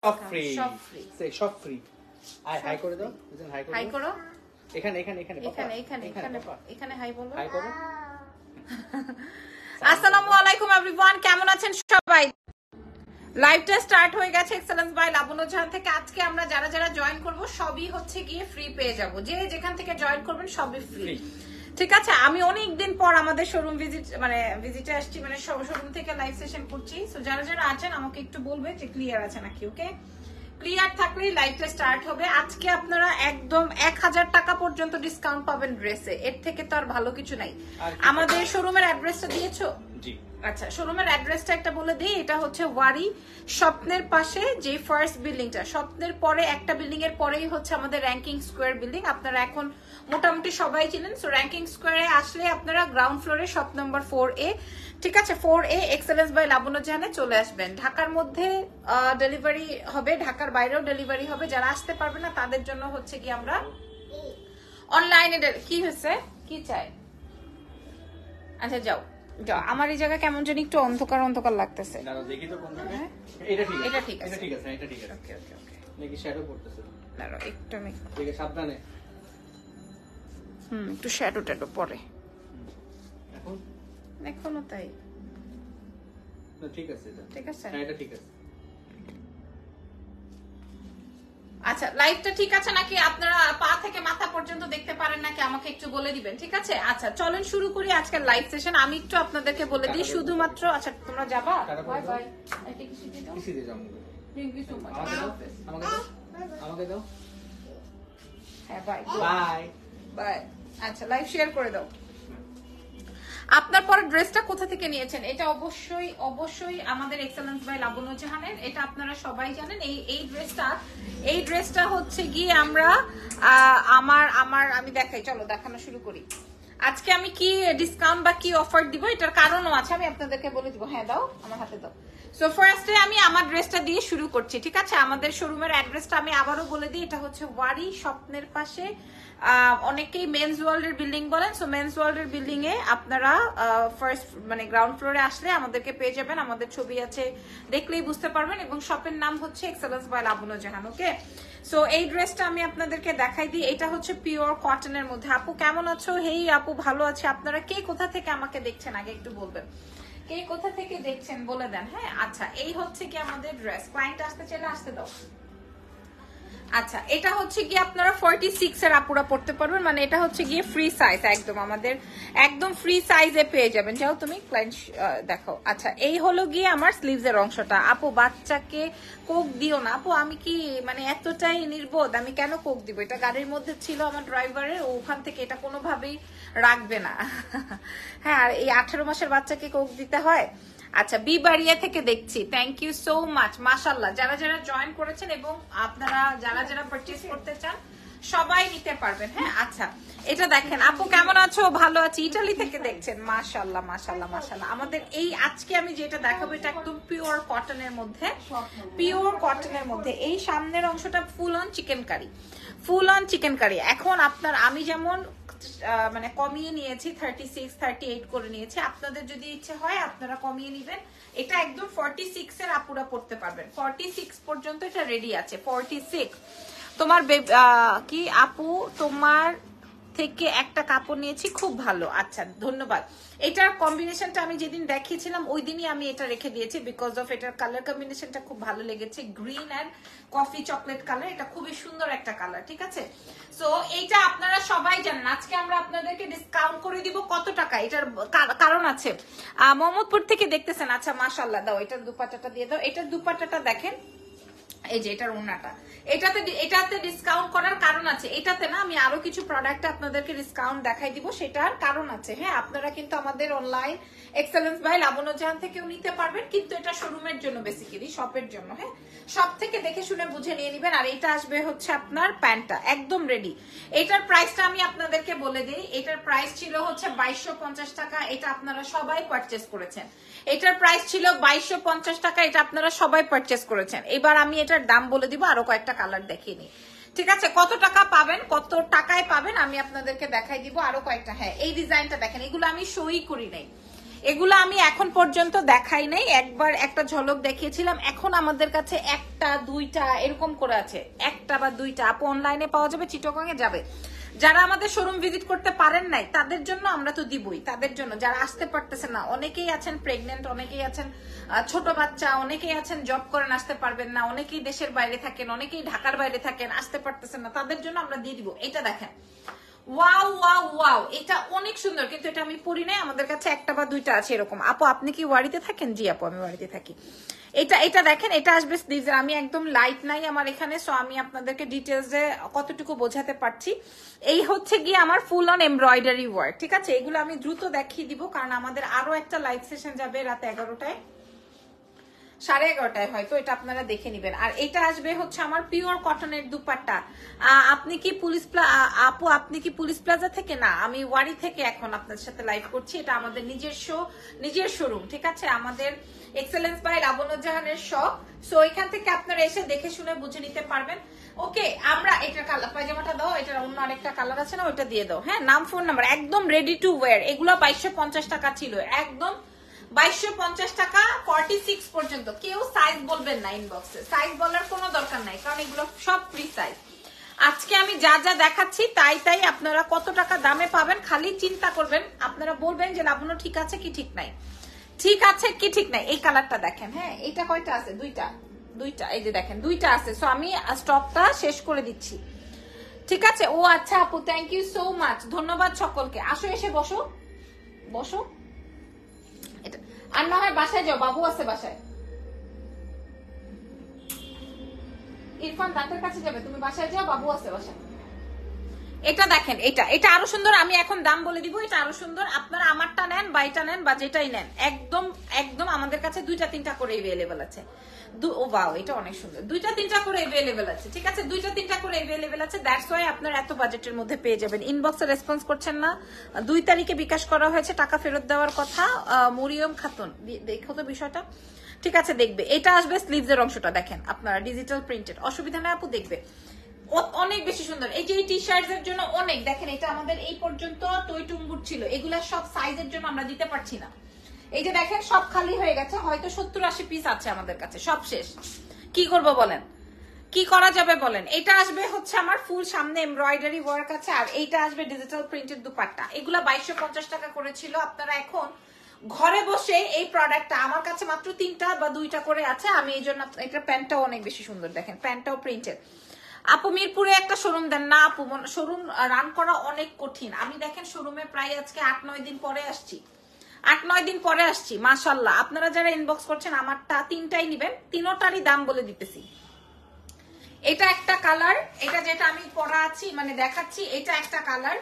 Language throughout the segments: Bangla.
সব ফ্রি সব ফ্রি হাই করে দাও হাই করো এখানে এখানে এখানে এখানে এখানে এখানে এখানে হাই বলো হাই করো আসসালামু আলাইকুম एवरीवन কেমন আছেন সবাই লাইভটা স্টার্ট হয়ে গেছে এক্সেলেন্স বাই লাবণ্য জাহান থেকে আজকে আমরা যারা যারা জয়েন করব সবই হচ্ছে গিয়ে ফ্রি পেয়ে যাব যে যেখান থেকে জয়েন করবেন সবই ফ্রি ঠিক আছে আমি অনেক দিন পর আমাদের শোরুম ভিজিটে আসছি মানে শোরুম থেকে লাইভ সেশন করছি সো যারা যারা আছেন আমাকে একটু বলবে যে ক্লিয়ার আছে নাকি ওকে ক্লিয়ার থাকলেই লাইভটা স্টার্ট হবে আজকে আপনারা একদম 1000 টাকা পর্যন্ত ডিসকাউন্ট পাবেন ড্রেসে এর থেকে তো আর ভালো কিছু নাই আমাদের শোরুমের অ্যাড্রেসটা দিয়েছো জি আচ্ছা শোরুমের অ্যাড্রেসটা একটা বলে দিই এটা হচ্ছে ওয়ারি স্বপ্নের পাশে যে ফার্স্ট বিল্ডিংটা স্বপ্নের পরে একটা বিল্ডিং এর পরেই হচ্ছে আমাদের র্যাঙ্কিং স্কোয়ার বিল্ডিং আপনারা এখন মোটামুটি সবাই চিনেন সো র্যাঙ্কিং স্কোয়ারে আসলে আপনারা গ্রাউন্ড ফ্লোরে শপ নাম্বার 4A ঠিক আছে 4A এক্সেলেন্স বাই লাবণ্য জাহানে চলে আসবেন ঢাকার মধ্যে ডেলিভারি হবে ঢাকার বাইরেও ডেলিভারি হবে যারা আসতে পারবে না তাদের জন্য হচ্ছে কি আমরা অনলাইনে কি হয়েছে কি চাই আচ্ছা যাও আমার এই জায়গা কেমন জানি একটু অন্ধকার অন্ধকার লাগতেছে দাঁড়াও দেখি তো কোন দিকে এটা ঠিক আছে এটা ঠিক আছে এটা ঠিক আছে এটা ঠিক আছে ওকে ওকে ওকে নাকি শ্যাডো পড়তেছে দাঁড়াও একটু আমি ঠিক আছে সাবধানে একটু শ্যাডো ট্যাডো পরে এখন এখনো তাই না ঠিক আছে এটা ঠিক আছে হ্যাঁ এটা ঠিক আছে আচ্ছা লাইভটা ঠিক আছে নাকি আপনারা পা থেকে মাথা পর্যন্ত দেখতে পারেন নাকি আমাকে একটু বলে দিবেন ঠিক আছে আচ্ছা চলেন শুরু করি আজকের লাইভ সেশন আমি একটু আপনাদেরকে বলে দিই শুধুমাত্র আচ্ছা তোমরা যাবা বাই বাই এটা কি শিখে দাও কিসি দিয়ে যাবো থ্যাংক ইউ সো মাচ আমাকে দাও হ্যাঁ বাই বাই বাই আচ্ছা লাইভ শেয়ার করে দাও আপনার পরে ড্রেসটা কোথা থেকে নিয়েছেন এটা অবশ্যই অবশ্যই আমাদের এক্সেলেন্স বাই লাবণ্য জাহানের এটা আপনারা সবাই জানেন এই ড্রেসটা হচ্ছে গিয়ে আমরা আমি দেখাই চলো দেখানো শুরু করি আজকে আমি কি ডিসকাউন্ট বা কি অফার দিব এটার কারণও আছে আমি আপনাদেরকে বলে দিব হ্যাঁ দাও আমার হাতে দাও সো ফার্স্টে আমি আমার ড্রেসটা দিয়ে শুরু করছি ঠিক আছে আমাদের শোরুমের অ্যাড্রেসটা আমি আবারও বলে দিই এটা হচ্ছে ওয়ারি স্বপ্নের পাশে অনেকেই মেন্স ওয়ার্ল্ডের বিল্ডিং বলেন সো মেন্স ওয়ার্ল্ডের বিল্ডিং এ আপনারা ফার্স্ট মানে গ্রাউন্ড ফ্লোরে আসলে আমাদেরকে পেয়ে যাবেন আমাদের ছবি আছে দেখলেই বুঝতে পারবেন এবং শপের নাম হচ্ছে Excellence by Labonno Jahan okay so এই ড্রেসটা আমি আপনাদেরকে দেখাই দিই এটা হচ্ছে পিওর কটনের মধ্যে আপু কেমন আছো হেই আপু ভালো আছে আপনারা কে কোথা থেকে আমাকে দেখছেন আগে একটু বলবেন কে কোথা থেকে দেখছেন বলে দেন হ্যাঁ আচ্ছা এই হচ্ছে কি আমাদের ড্রেস ক্লায়েন্ট আসতে চাইলে আসতে দাও আচ্ছা এটা হচ্ছে গিয়ে আপনারা 46 এর আপুরা পড়তে পারবেন মানে এটা হচ্ছে গিয়ে ফ্রি সাইজ একদম আমাদের একদম ফ্রি সাইজে পেয়ে যাবেন যাও তুমি ক্লায়েন্ট দেখো আচ্ছা এই হলো গিয়ে আমার স্লিভস এর অংশটা আপু বাচ্চাকে কোক দিও না আপু আমি কি মানে এতটাই নির্বোধ আমি কেন কোক দিব এটা গাড়ির মধ্যে ছিল আমার ড্রাইভারের ওখান থেকে এটা কোনোভাবেই রাখবে না হ্যাঁ আর এই 18 মাসের বাচ্চাকে কোক দিতে হয় আচ্ছা বিবাড়িয়া থেকে দেখছি থ্যাংক ইউ সো মাচ মাশাআল্লাহ যারা যারা জয়েন করেছেন এবং আপনারা যারা যারা পারচেজ করতে চান সবাই নিতে পারবেন হ্যাঁ আচ্ছা এটা দেখেন আপু কেমন আছো ভালো আছি ইতালি থেকে দেখছেন মাশাআল্লাহ মাশাআল্লাহ মাশাআল্লাহ আমাদের এই আজকে আমি যেটা দেখাবো এটা একদম পিওর কটনের মধ্যে এই সামনের অংশটা ফুল অন চিকেন কারি এখন আপনার আমি যেমন মানে কমিয়ে নিয়েছি 36 38 করে নিয়েছি আপনাদের যদি ইচ্ছে হয় আপনারা কমিয়ে নেবেন এটা একদম 46 এর আপুরা পড়তে পারবেন 46 পর্যন্ত এটা রেডি আছে 46 তোমার কি আপু তোমার থেকে একটা কাপড় নিয়েছি খুব ভালো আচ্ছা ধন্যবাদ এটার কম্বিনেশনটা আমি যেদিন দেখিয়েছিলাম ওই দিনই আমি এটা রেখে দিয়েছি বিকজ অফ এটার কালার কম্বিনেশনটা খুব ভালো লেগেছে green and coffee chocolate colour এটা খুবই সুন্দর একটা কালার ঠিক আছে সো এইটা আপনারা সবাই জানেন আজকে আমরা আপনাদেরকে ডিসকাউন্ট করে দিব কত টাকা এটার কারণ আছে মোহাম্মদপুর থেকে দেখতেছেন আচ্ছা মাশাআল্লাহ দাও এটার দুপাট্টাটা দিয়ে দাও এটার দুপাট্টাটা দেখেন এই যে এটার ওড়নাটা এটাতে ডিসকাউন্ট করার কারণ আছে এটাতে না আমি আরো কিছু প্রোডাক্ট আপনাদেরকে ডিসকাউন্ট দেখাই দিব সেটার কারণ আছে হ্যাঁ আপনারা কিন্তু আমাদের অনলাইন এক্সেলেন্স বাই লাবণ্য জাহান থেকেও নিতে পারবেন কিন্তু এটা শোরুমের জন্য বেসিক্যালি শপের জন্য হ্যাঁ সব থেকে দেখে শুনে বুঝে নিয়ে নেবেন আর এটা আসবে হচ্ছে আপনার প্যান্টটা একদম রেডি এটার প্রাইসটা আমি আপনাদেরকে বলে দিই এটার প্রাইস ছিল হচ্ছে 2250 টাকা এটা আপনারা সবাই পারচেজ করেছেন এটার প্রাইস ছিল 2250 টাকা এটা আপনারা সবাই পারচেজ করেছেন এবার আমি এটার দাম বলে দিব আরো কয়েকটা কালার দেখিয়ে নিই ঠিক আছে কত টাকা পাবেন কত টাকায় পাবেন আমি আপনাদেরকে দেখাই দিব আরো কয়েকটা হ্যাঁ এই ডিজাইনটা দেখেন এগুলো আমি শোই করি নাই এগুলো আমি এখন পর্যন্ত দেখাই নাই, একবার একটা ঝলক দেখিয়েছিলাম। এখন আমাদের কাছে একটা দুইটা এরকম করে আছে, একটা বা দুইটা। আপু অনলাইনে পাওয়া যাবে, চিটাগং এ যাবে। যারা আমাদের শোরুম ভিজিট করতে পারেন নাই তাদের জন্য আমরা তো দিবই, তাদের জন্য যারা আসতে পারতেছেন না, অনেকেই আছেন প্রেগনেন্ট, অনেকেই আছেন ছোট বাচ্চা, অনেকেই আছেন জব করেন আসতে পারবেন না, অনেকেই দেশের বাইরে থাকেন, অনেকেই ঢাকার বাইরে থাকেন আসতে পারতেছেন না, তাদের জন্য আমরা দিয়ে দিব। এটা দেখেন, ওয়াও ওয়াও ওয়াও, এটা অনেক সুন্দর, কিন্তু এটা আমি পরি নাই, আমাদের কাছে একটা বা দুইটা আছে এরকম। আপু আপনি কি ওয়ারিতে থাকেন? জি আপু আমি ওয়ারিতে থাকি। এটা দেখেন, এটা আসবে স্লিভস। আমি একদম লাইট নাই আমার এখানে, সো আমি আপনাদেরকে ডিটেলসে কতটুকু বোঝাতে পারছি। এই হচ্ছে গিয়ে আমার ফুল অন এমব্রয়ডারি ওয়ার্ক, ঠিক আছে? এগুলো আমি দ্রুত দেখিয়ে দিব, কারণ আমাদের আরো একটা লাইভ সেশন যাবে রাত 11টায়, 11:30 হয়তো, এটা আপনারা দেখে নিবেন। আর এটা আসবে হচ্ছে আমার পিওর কটনের দুপাট্টা। আপনি কি আপু আপনি কি পুলিশ প্লাজা থেকে? না, আমি ওয়ারি থেকে এখন আপনাদের সাথে লাইভ করছি। এটা আমাদের নিজের শোরুম, ঠিক আছে? আমাদের এক্সেলেন্স বাই লাবণ্যজাহানের শপ। সো এখান থেকে আপনারা এসে দেখে শুনে বুঝে নিতে পারবেন। ওকে, আমরা এটা কালার পায়জামাটা দাও, এটার অন্য আরেকটা কালার আছে না, ওইটা দিয়ে দাও। হ্যাঁ, নাম ফোন নাম্বার একদম রেডি টু ওয়্যার। এগুলো 2250 টাকা ছিল, একদম 2250 টাকা 46 পর্যন্ত। কেউ সাইজ বলবেন না ইনবক্সে, সাইজ বলার কোনো দরকার নাই, কারণ এগুলো সব ফ্রি সাইজ। আজকে আমি যা যা দেখাচ্ছি তাই আপনারা কত টাকা দামে পাবেন খালি চিন্তা করবেন। আপনারা বলবেন যে লাবণ্য ঠিক আছে কি ঠিক নাই, ঠিক আছে কি ঠিক নাই। এই কালারটা দেখেন, হ্যাঁ এটা কয়টা আছে? দুইটা, এই যে দেখেন দুইটা আছে। সো আমি স্টকটা শেষ করে দিচ্ছি, ঠিক আছে? ও আচ্ছা আপু, থ্যাংক ইউ সো মাচ, ধন্যবাদ সকলকে। আসো, এসে বসো বসো। এটা আর না হয় বাসায় যাও, বাবু আছে বাসায়। ইরফান দাঁতের কাছে যাবে, তুমি বাসায় যাও, বাবু আছে বাসায়। এটা দেখেন, এটা আরো সুন্দর। আমি এখন দাম বলে দিব, এটা আরো সুন্দর। আপনারা আমারটা নেন বা এটা নেন বা যেটাই নেন, একদম আমাদের কাছে দুইটা তিনটা করে अवेलेबल আছে। ও ওয়াও, এটা অনেক সুন্দর। দুইটা তিনটা করে अवेलेबल আছে, ঠিক আছে? দুইটা তিনটা করে अवेलेबल আছে, দ্যাটস ওয়াই আপনারা এত বাজেটের মধ্যে পেয়ে যাবেন। ইনবক্সে রেসপন্স করছেন না, 2 তারিখে বিকাশ করা হয়েছে, টাকা ফেরত দেওয়ার কথা। মরিয়ম খাতুন, দেখো তো বিষয়টা, ঠিক আছে? দেখবে, এটা আসবে স্লিভসের অংশটা দেখেন আপনারা, ডিজিটাল প্রিন্টেড, অসুবিধা নেই আপু, দেখবে অনেক বেশি সুন্দর। এই যে এই টি শার্টস জন্য অনেক, দেখেন এটা আমাদের এই পর্যন্ত টইটুম্বুর ছিল, এগুলা সব সাইজের জন্য আমরা দিতে পারছি না। এই যে দেখেন সব খালি হয়ে গেছে, হয়তো 70-80 পিস আছে আমাদের কাছে, সব শেষ। কি করব বলেন, কি করা যাবে বলেন? এটা আসবে হচ্ছে আমার ফুল সামনে এমব্রয়ডারি ওয়ার্ক আছে, আর এইটা আসবে ডিজিটাল প্রিন্টেড দুপাট্টা। এগুলা 2250 টাকা করেছিল। আপনারা এখন ঘরে বসে এই প্রোডাক্টটা, আমার কাছে মাত্র 3টা বা 2টা করে আছে, আমি এই জন্য। এটা প্যান্টটাও অনেক বেশি সুন্দর, দেখেন প্যান্টটাও প্রিন্টেড। আপু মিরপুরে একটা শোরুম দেন না আপু, শোরুম রান করা অনেক কঠিন। আমি দেখেন শোরুমে প্রায় আজকে 8-9 দিন পরে আসছি, 8-9 দিন পরে আসছি, মাশাআল্লাহ। আপনারা যারা ইনবক্স করছেন আমারটা 3টাই নিবেন, 3টারই দাম বলে দিতেছি। এটা একটা কালার, এটা যেটা আমি পরা আছি মানে দেখাচ্ছি, এটা একটা কালার।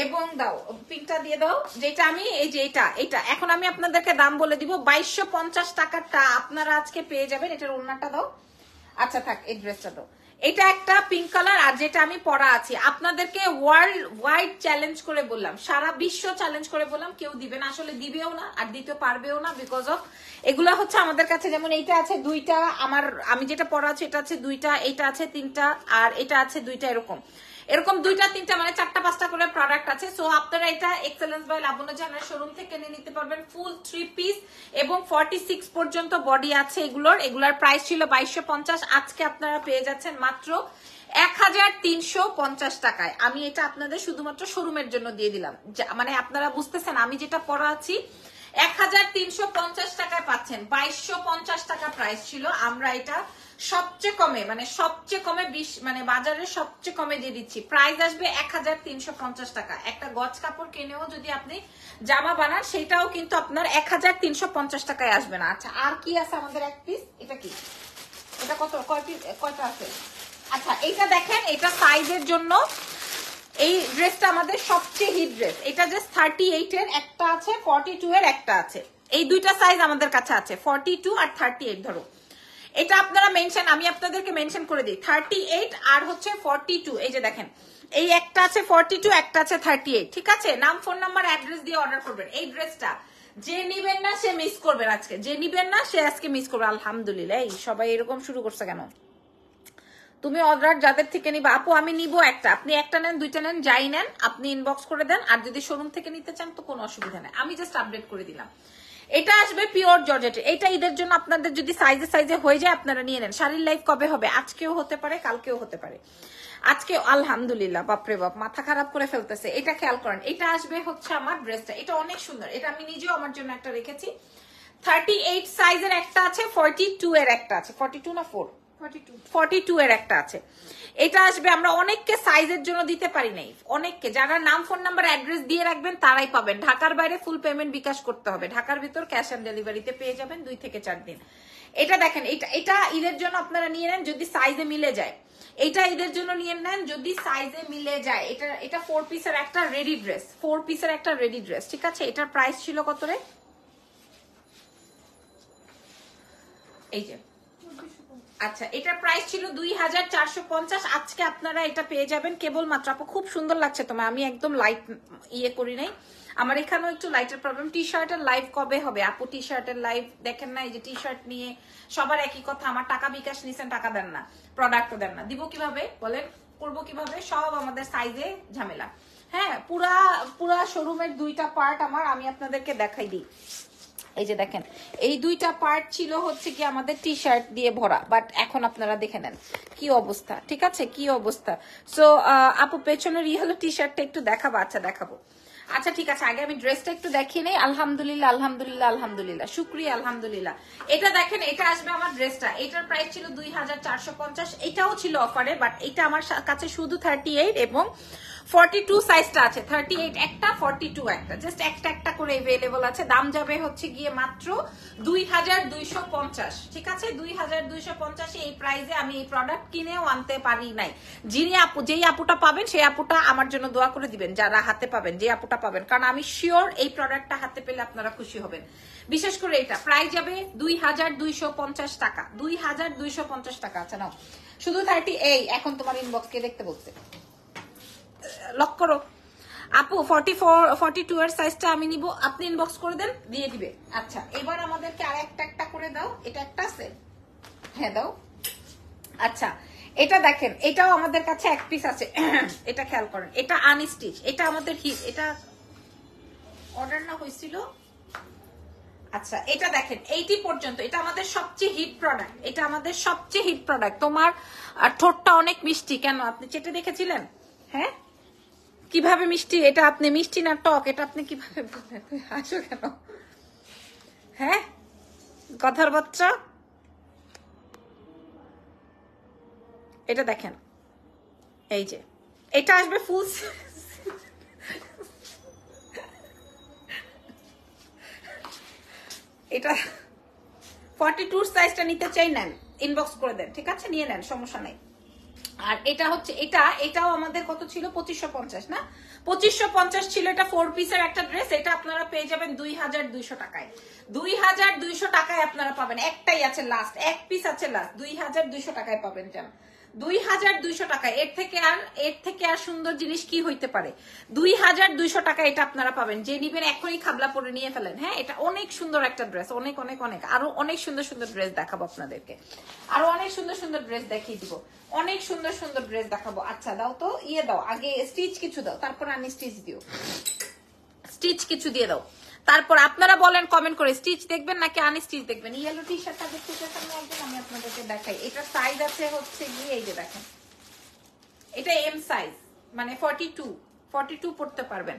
এবং দাও পিঙ্কটা দিয়ে দাও, যেটা আমি এই যে এটা এখন আমি আপনাদেরকে দাম বলে দিব। 2250 টাকাটা আপনারা আজকে পেয়ে যাবেন। এটার ওড়নাটা দাও, আচ্ছা থাক, এই ড্রেসটা দাও। এটা একটা পিঙ্ক কালার, আর যেটা আমি পরা আছি আপনাদেরকে ওয়ার্ল্ড ওয়াইড চ্যালেঞ্জ করে বললাম, সারা বিশ্ব চ্যালেঞ্জ করে বললাম, কেউ দিবে না, আসলে দিবেও না আর দিতে পারবেও না, বিকজ অফ এগুলা হচ্ছে আমাদের কাছে। যেমন এইটা আছে 2টা, আমি যেটা পরা আছে এটা আছে 2টা, এটা আছে 3টা, আর এটা আছে 2টা, এরকম 2টা 3টা মানে 4টা 5টা করে প্রোডাক্ট আছে। সো আপনারা এটা এক্সেলেন্স বাই লাবণ্যজাহানের শোরুম থেকে নিয়ে নিতে পারবেন। ফুল 3 পিস এবং 46 পর্যন্ত বডি আছে এগুলার প্রাইস ছিল 2250, আজকে আপনারা পেয়ে যাচ্ছেন মাত্র 1350 টাকায়। আমি এটা আপনাদের শুধুমাত্র শোরুমের জন্য দিয়ে দিলাম, মানে আপনারা বুঝতেছেন আমি যেটা পরা আছি 1350 টাকায় পাচ্ছেন। 2250 টাকা প্রাইস ছিল, আমরা এটা সবচেয়ে কমে মানে 20 মানে বাজারে সবচেয়ে কমে দিয়ে দিচ্ছি। প্রাইস আসবে 1350 টাকা। একটা গজ কাপড় কিনেও যদি আপনি জামা বানান সেটাও কিন্তু আপনার 1350 টাকায় আসবে না। আচ্ছা আর কি আছে আমাদের এক পিস, এটা কি, এটা কয়টা আছে? আচ্ছা এইটা দেখেন, এটা সাইজের জন্য এই ড্রেসটা আমাদের সবচেয়ে হিট ড্রেস। এটা জাস্ট 38 এর একটা আছে, 42 এর একটা আছে। এই 2টা সাইজ আমাদের কাছে আছে, 42 আর 38 ধরো। এটা আপনারা মেনশন, আমি আপনাদেরকে মেনশন করে দিই, 38 আর হচ্ছে 42। এই যে দেখেন এই একটা আছে 42, একটা আছে 38, ঠিক আছে? নাম ফোন নাম্বার অ্যাড্রেস দিয়ে অর্ডার করবেন। এই ড্রেসটা যে নিবেন না সে মিস করবেন, আজকে যে নিবেন না সে আজকে মিস করবে। আলহামদুলিল্লাহ, এই সবাই এরকম শুরু করছে কেন? তুমি অর্ডার যাদের থেকে নিবা, আপু আমি নিবো একটা, আপনি একটা নেন 2টা নেন, যাই নেন আপনি ইনবক্স করে দেন। আর যদি শোরুম থেকে নিতে চান তো কোনো অসুবিধা নেই, আমি জাস্ট আপডেট করে দিলাম। এটা আসবে পিওর জর্জেট। এটা ঈদের জন্য আপনাদের যদি সাইজে সাইজে হয়ে যায় আপনারা নিয়ে নেন। শাড়ির লাইভ কবে হবে? আজকেও হতে পারে, কালকেও হতে পারে। আজকে আলহামদুলিল্লাহ, বাপরে বাপ, মাথা খারাপ করে ফেলতেছে। এটা খেয়াল করেন, এটা আসবে হচ্ছে আমার ড্রেসটা, এটা অনেক সুন্দর। এটা আমি নিজেও আমার জন্য একটা রেখেছি। 38 সাইজের একটা আছে, 42 এর একটা আছে। 42 না 4? 42 এর একটা আছে। এটা আসবে, আমরা অনেককে সাইজের জন্য দিতে পারি নাই, অনেককে। যারা নাম, ফোন নাম্বার, অ্যাড্রেস দিয়ে রাখবেন তারাই পাবেন। ঢাকার বাইরে ফুল পেমেন্ট বিকাশ করতে হবে, ঢাকার ভিতর ক্যাশ অন ডেলিভারিতে পেয়ে যাবেন 2 থেকে 4 দিন। এটা দেখেন, এটা ঈদের জন্য আপনারা নিয়ে নেন যদি সাইজে মিলে যায়। এটা ঈদের জন্য নিয়ে নেন যদি সাইজে মিলে যায়। এটা 4 পিসের একটা রেডি ড্রেস, 4 পিসের একটা রেডি ড্রেস, ঠিক আছে? এটার প্রাইস ছিল কত রে? এই যে, আচ্ছা, এটার প্রাইস ছিল 2450। আজকে আপনারা এটা পেয়ে যাবেন কেবলমাত্র, আপু খুব সুন্দর লাগছে তোমায়, আমি একদম লাইট ইয়ে করি নাই, আমার এখানেও একটু লাইটের প্রবলেম। টি শার্টের লাইভ কবে হবে আপু? টি শার্টের লাইভ দেখেন না, এই যে টি শার্ট নিয়ে সবার একই কথা, আমার টাকা বিকাশ নিছেন, টাকা দেন না, প্রোডাক্টও দেন না, দিব কিভাবে বলেন, করবো কিভাবে? সব আমাদের সাইজে ঝামেলা। হ্যাঁ, পুরা শোরুমের 2টা পার্ট আমার, আমি আপনাদেরকে দেখাই দিই। এই যে দেখেন, এই 2টা পার্ট ছিল হচ্ছে কি আমাদের টি শার্ট দিয়ে ভরা, বাট এখন আপনারা দেখে নেন কি অবস্থা, ঠিক আছে? কি অবস্থা। সো আপু পেছনের হলো টি শার্টটা একটু দেখাবো? আচ্ছা দেখাবো। আচ্ছা ঠিক আছে, আগে আমি ড্রেসটা একটু দেখিয়ে নেই। আলহামদুলিল্লাহ, আলহামদুলিল্লাহ, আলহামদুলিল্লাহ, শুক্রিয়া, আলহামদুলিল্লাহ। এটা দেখেন, এটা আসবে আমার ড্রেসটা, এটার প্রাইস ছিল 2450। এটাও ছিল অফারে, বাট এটা আমার কাছে শুধু 38 এবং 42 সাইজটা আছে। 38 একটা, 42 একটা, জাস্ট একটা একটা করে अवेलेबल আছে। দাম যাবে হচ্ছে গিয়ে মাত্র 2250, ঠিক আছে? 2250 এই প্রাইসে আমি এই প্রোডাক্ট কিনেও আনতে পারি নাই। যেই আপুটা পাবেন সেই আপুটা আমার জন্য দোয়া করে দিবেন, যারা হাতে পাবেন, যে আপুটা পাবেন, কারণ আমি শিওর এই প্রোডাক্টটা হাতে পেলে আপনারা খুশি হবেন। বিশেষ করে এটা প্রাইস যাবে 2250 টাকা, 2250 টাকা। আচ্ছা নাও, শুধু 38। এখন তোমার ইনবক্স কে দেখতে বলছে, লক করো আপু। 42 এর সাইজটা আমি নিব, আপনি ইনবক্স করে দেন, দিয়ে দিবে। আচ্ছা, এবার আমাদেরকে আর একটা করে দাও। এটা একটা আছে, হ্যাঁ দাও। আচ্ছা, এটা দেখেন, এটাও আমাদের কাছে এক পিস আছে। এটা খেয়াল করেন, এটা আনস্টিচ, এটা আমাদের এটা অর্ডার না হয়েছিল। আচ্ছা, এটা দেখেন 80 পর্যন্ত, এটা আমাদের সবচেয়ে হিট প্রোডাক্ট, এটা আমাদের সবচেয়ে হিট প্রোডাক্ট। তোমার ঠোঁটটা অনেক মিষ্টি, কেন আপনি চেটে দেখেছিলেন? হ্যাঁ, কিভাবে মিষ্টি? এটা আপনি মিষ্টি না টক, এটা আপনি কিভাবে বলেন? হাসো কেন? হ্যাঁ, কথার বাচ্চা। এটা দেখেন, এই যে এটা আসবে ফুল, এটা 42 সাইজটা নিতে চাই নেন, ইনবক্স করে দেন, ঠিক আছে? নিয়ে নেন, সমস্যা নাই। আর এটা হচ্ছে, এটাও আমাদের কত ছিল? 2550 না? 2550 ছিল। এটা 4 পিসের একটা ড্রেস, এটা আপনারা পেয়ে যাবেন 2200 টাকায়। 2200 টাকায় আপনারা পাবেন। একটাই আছে লাস্ট, এক পিস আছে লাস্ট, 2200 টাকায় পাবেন। জান, 2200 টাকায়, এর থেকে আর সুন্দর জিনিস কি হইতে পারে? 2200 টাকা এটা আপনারা পাবেন। যে নিবেন এখনই খাবলা পরে নিয়ে ফেলেন। হ্যাঁ, এটা অনেক সুন্দর একটা ড্রেস, অনেক অনেক অনেক, আরো অনেক সুন্দর সুন্দর ড্রেস দেখাবো আপনাদেরকে, আরো অনেক সুন্দর সুন্দর ড্রেস দেখিয়ে দিব, অনেক সুন্দর সুন্দর ড্রেস দেখাবো। আচ্ছা দাও তো, ইয়ে দাও আগে, স্টিচ কিছু দাও, তারপর আনি স্টিচ দিও, স্টিচ কিছু দিয়ে দাও। তারপর আপনারা বলেন কমেন্ট করে, স্টিচ দেখবেন নাকি আনি স্টিচ দেখবেন? ইয়েলো টি শার্টটা দেখতে চাচ্ছেন একদম, আমি আপনাদেরকে দেখাই। এটা সাইজ আছে হচ্ছে গিয়ে, এই যে দেখেন, এটা এম সাইজ, মানে 42 পড়তে পারবেন।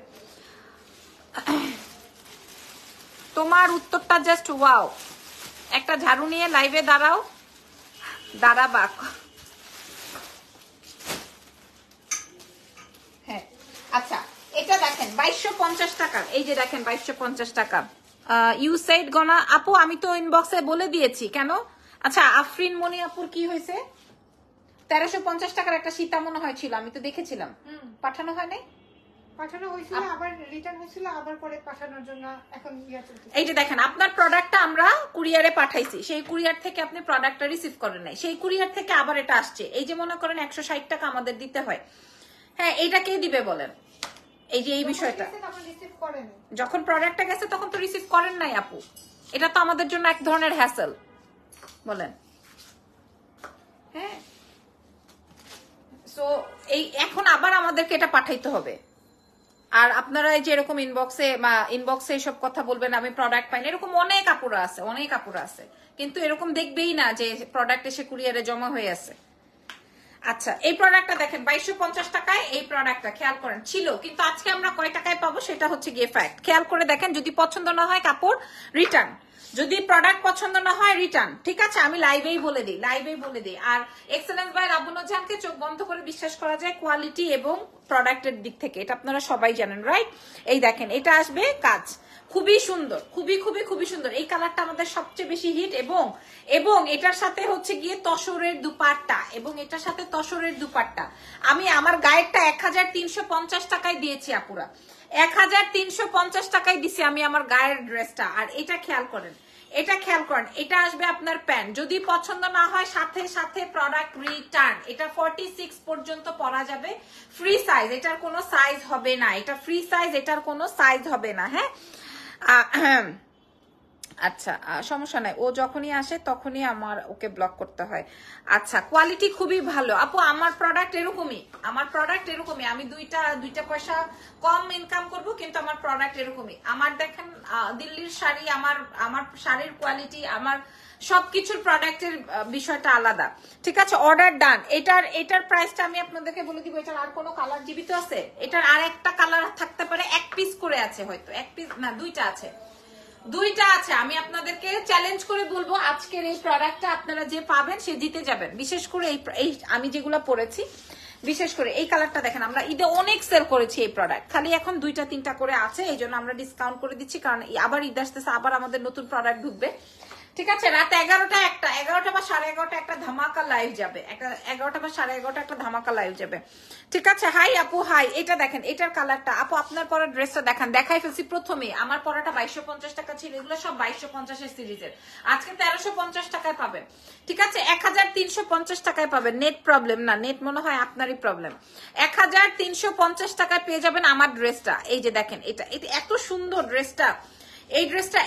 তোমার উত্তরটা জাস্ট ওয়াও। একটা ঝাড়ু নিয়ে লাইভে দাঁড়াবা। হ্যাঁ, আচ্ছা, এটা দেখেন 2250 টাকার, এই যে দেখেন 2250 টাকা। ইউ সেড গনা আপু, আমি তো ইনবক্সে বলে দিয়েছি। কেন? আচ্ছা, আফরিন মনি আপুর কি হয়েছে? 1350 টাকার একটা সীতা মনে হয়েছিল, আমি তো দেখেছিলাম। পাঠানো হয় নাই? পাঠানো হয়েছিল, আবার রিটার্ন হয়েছিল, আবার পরে পাঠানোর জন্য এখন এই যে দেখেন, আপনার প্রোডাক্টটা আমরা কুরিয়ারে পাঠাইছি, সেই কুরিয়ার থেকে আপনি প্রোডাক্টটা রিসিভ করেন নাই, সেই কুরিয়ার থেকে আবার এটা আসছে। এই যে মনে করেন 160 টাকা আমাদের দিতে হয়। হ্যাঁ, এইটা কে দিবে বলেন? এই যে এই বিষয়টা, যখন প্রোডাক্টটা গেছে তখন তো রিসিভ করেন নাই আপু। এটা তো আমাদের জন্য এক ধরনের হ্যাসেল, বলেন? হ্যাঁ, সো এই এখন আবার আমাদেরকে এটা পাঠাইতে হবে, আর আপনারা এই যে এরকম ইনবক্সে এসব কথা বলবেন আমি প্রোডাক্ট পাইনি, এরকম অনেক আপুরা আছে, কিন্তু এরকম দেখবেই না যে প্রোডাক্ট এসে কুরিয়ারে জমা হয়ে আছে। আচ্ছা, এই প্রোডাক্টটা দেখেন 2250 টাকায় এই প্রোডাক্টটা খেয়াল করেন ছিল, কিন্তু আজকে আমরা কয় টাকায় পাবো সেটা হচ্ছে গিয়ে ফ্যাক্ট। খেয়াল করে দেখেন, যদি পছন্দ না হয় কাপড় রিটার্ন, যদি প্রোডাক্ট পছন্দ না হয় রিটার্ন, ঠিক আছে? আমি লাইভেই বলে দিই। আর এক্সেলেন্স বাই লাবণ্য জাহানকে চোখ বন্ধ করে বিশ্বাস করা যায় কোয়ালিটি এবং প্রোডাক্টের দিক থেকে, এটা আপনারা সবাই জানেন, রাইট? এই দেখেন, এটা আসবে কাজ খুবই সুন্দর, খুবই সুন্দর। এই কালারটা আমাদের সবচেয়ে বেশি হিট, এবং এটার সাথে হচ্ছে গিয়ে তসরের দুপাট্টা, আমি আমার গায়েরটা 1350 টাকায় দিয়েছি আপুরা, 1350 টাকায় দিছি আমি আমার গায়ের ড্রেসটা। আর এটা খেয়াল করেন, এটা আসবে আপনার প্যান্ট, যদি পছন্দ না হয় সাথে প্রোডাক্ট রিটার্ন। এটা 46 পর্যন্ত পরা যাবে, ফ্রি সাইজ, এটার কোনো সাইজ হবে না, এটা ফ্রি সাইজ, এটার কোনো সাইজ হবে না। হ্যাঁ, আচ্ছা, সমস্যা নাই, ও যখনই আসে তখনই আমার ওকে ব্লক করতে হয়। আচ্ছা, কোয়ালিটি খুবই ভালো আপু, আমার প্রোডাক্ট এরকমই, আমি দুইটা পয়সা কম ইনকাম করব, কিন্তু আমার প্রোডাক্ট এরকমই। আমার দেখেন দিল্লির শাড়ি, আমার শাড়ির কোয়ালিটি, আমার সবকিছুর প্রোডাক্টের বিষয়টা আলাদা, ঠিক আছে? অর্ডার ডান। এটার প্রাইসটা আমি আপনাদেরকে বলে দিব। এটার আর কোনো কালার জীবিত আছে? এটার আর একটা কালার থাকতে পারে, এক পিস করে আছে হয়তো, এক পিস না, দুইটা আছে। আমি আপনাদেরকে চ্যালেঞ্জ করে বলবো, আজকের এই প্রোডাক্টটা আপনারা যে পাবেন সে জিতে যাবেন। বিশেষ করে এই আমি যেগুলো পরেছি, বিশেষ করে এই কালারটা দেখেন, আমরা ঈদে অনেক সেল করেছি এই প্রোডাক্ট, খালি এখন 2-3টা করে আছে, এই জন্য আমরা ডিসকাউন্ট করে দিচ্ছি, কারণ আবার ঈদ আসতেছে, আবার আমাদের নতুন প্রোডাক্ট ঢুকবে, ঠিক আছে? রাত 11টা বা 11:30 একটা ধামাকা লাইভ যাবে, 11টা বা 11:30 একটা ধামাকা লাইভ যাবে, ঠিক আছে? হাই আপু, হাই। এটা দেখেন, এটার কালারটা আপু, আপনার পরা ড্রেসটা দেখাই ফেলছি প্রথমে। আমার পরাটা 2250 টাকা ছিল, এগুলো সব 2250 সিরিজের, আজকে 1350 টাকায় পাবেন, ঠিক আছে? 1350 টাকায় পাবেন। নেট প্রবলেম না, নেট মনে হয় আপনারই প্রবলেম। 1350 টাকায় পেয়ে যাবেন আমার ড্রেসটা। এই যে দেখেন, এটা এত সুন্দর ড্রেসটা, এই ড্রেসটা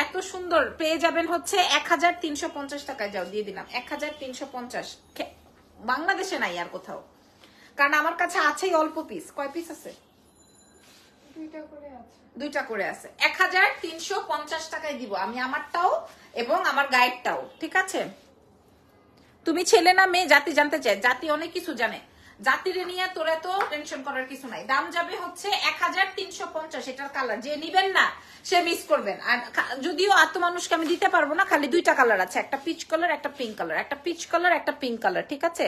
এত সুন্দর, পেয়ে যাবেন হচ্ছে 1350 টাকায়। যাও, দিয়ে দিলাম 1350। বাংলাদেশে নাই আর কোথাও, কারণ আমার কাছে আছেই অল্প পিস। কয় পিস আছে? দুইটা করে আছে। 1350 টাকায় দিব আমি আমারটাও এবং আমার গায়েরটাও, ঠিক আছে? তুমি ছেলে না মেয়ে জাতি জানতে চাই? জাতি অনেক কিছু জানে, জাতিরে নিয়ে তোরা তো টেনশন করার কিছু নাই। দাম যাবে হচ্ছে 1350। এটার কালার যে নিবেন না সে মিস করবেন। আর যদিও এত মানুষকে আমি দিতে পারবো না, খালি দুইটা কালার আছে, একটা পিচ কালার, একটা পিঙ্ক কালার, একটা পিঙ্ক কালার, ঠিক আছে?